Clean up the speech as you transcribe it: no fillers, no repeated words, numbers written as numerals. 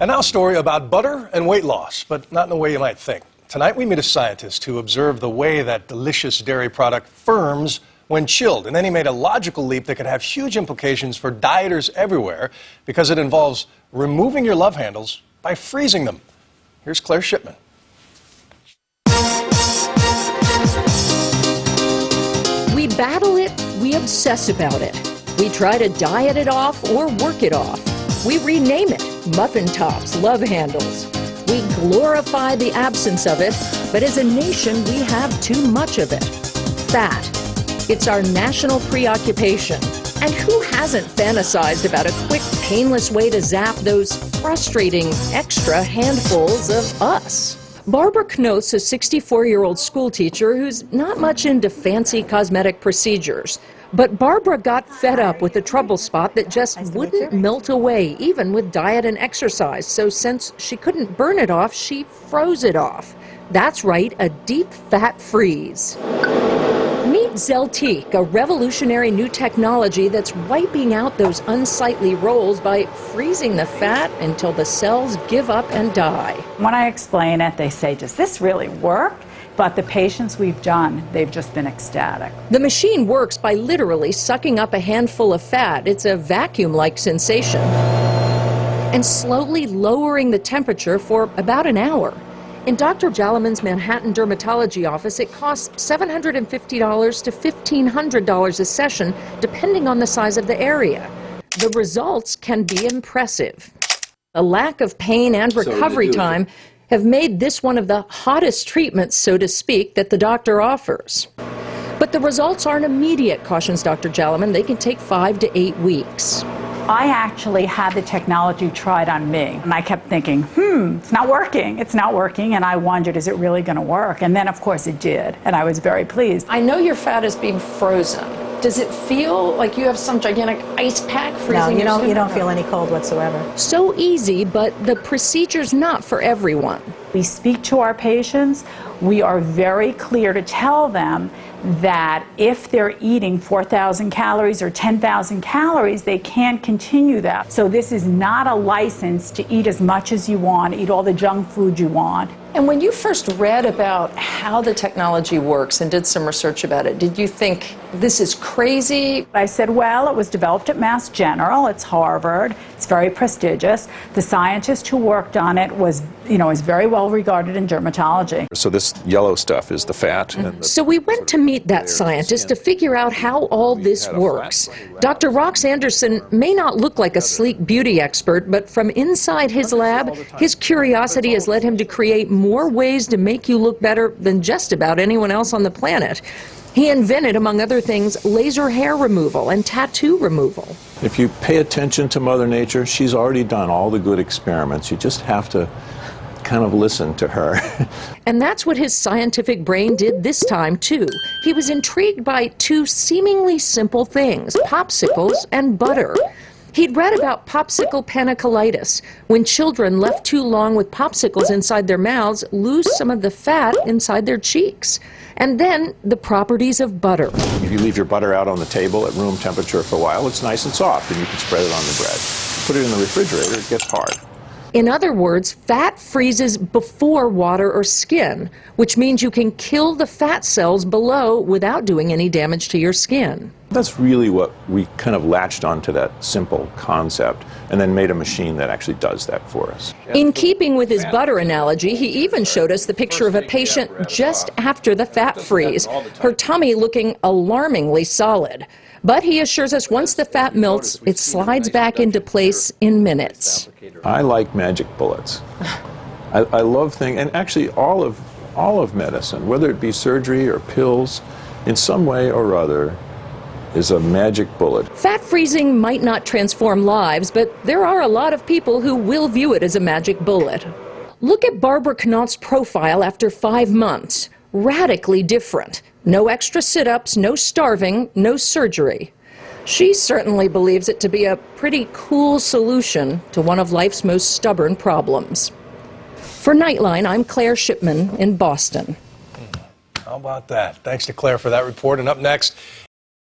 And now a story about butter and weight loss, but not in the way you might think. Tonight we meet a scientist who observed the way that delicious dairy product firms when chilled. And then he made a logical leap that could have huge implications for dieters everywhere because it involves removing your love handles by freezing them. Here's Claire Shipman. We battle it, we obsess about it. We try to diet it off or work it off. We rename it muffin tops, love handles. We glorify the absence of it, but as a nation, we have too much of it. Fat. It's our national preoccupation. And who hasn't fantasized about a quick, painless way to zap those frustrating extra handfuls of us? Barbara Knoth's a 64-year-old schoolteacher who's not much into fancy cosmetic procedures. But Barbara got fed up with the trouble spot that just wouldn't melt away, even with diet and exercise. So since she couldn't burn it off, she froze it off. That's right, a deep fat freeze. Meet Zeltique, a revolutionary new technology that's wiping out those unsightly rolls by freezing the fat until the cells give up and die. When I explain it, they say, does this really work? But the patients we've done, they've just been ecstatic. The machine works by literally sucking up a handful of fat. It's a vacuum-like sensation. And slowly lowering the temperature for about an hour. In Dr. Jalaman's Manhattan dermatology office, it costs $750 to $1,500 a session, depending on the size of the area. The results can be impressive. A lack of pain and recovery time have made this one of the hottest treatments, so to speak, that the doctor offers. But the results aren't immediate, cautions Dr. Jalaman. They can take 5 to 8 weeks. I actually had the technology tried on me, and I kept thinking, it's not working, and I wondered, is it really going to work? And then, of course, it did, and I was very pleased. I know your fat is being frozen. Does it feel like you have some gigantic ice pack freezing? No, you don't feel any cold whatsoever. So easy, but the procedure's not for everyone. We speak to our patients. We are very clear to tell them that if they're eating 4,000 calories or 10,000 calories, they can't continue that. So this is not a license to eat as much as you want, eat all the junk food you want. And when you first read about how the technology works and did some research about it, did you think this is crazy? I said, well, it was developed at Mass General. It's Harvard. It's very prestigious. The scientist who worked on it was, is very well regarded in dermatology. So this yellow stuff is the fat. So we went to meet that scientist to figure out how all this works. Dr. Rox Anderson may not look like a sleek beauty expert, but from inside his lab, his curiosity has led him to create more ways to make you look better than just about anyone else on the planet. He invented, among other things, laser hair removal and tattoo removal. If you pay attention to Mother Nature, she's already done all the good experiments. You just have to kind of listen to her. And that's what his scientific brain did this time, too. He was intrigued by two seemingly simple things, popsicles and butter. He'd read about popsicle panicolitis, when children left too long with popsicles inside their mouths lose some of the fat inside their cheeks. And then the properties of butter. If you leave your butter out on the table at room temperature for a while, it's nice and soft, and you can spread it on the bread. Put it in the refrigerator, it gets hard. In other words, fat freezes before water or skin, which means you can kill the fat cells below without doing any damage to your skin. That's really what we kind of latched onto, that simple concept, and then made a machine that actually does that for us. In keeping with his butter analogy, he even showed us the picture of a patient just after the fat freeze, her tummy looking alarmingly solid. But he assures us once the fat melts, it slides back into place in minutes. I like magic bullets. I love things, and actually all of medicine, whether it be surgery or pills, in some way or other, is a magic bullet. Fat freezing might not transform lives, but there are a lot of people who will view it as a magic bullet. Look at Barbara Knoth's profile after 5 months. Radically different. No extra sit-ups, no starving, no surgery. She certainly believes it to be a pretty cool solution to one of life's most stubborn problems. For NightLine, I'm Claire Shipman in Boston. How about that? Thanks to Claire for that report. And up next,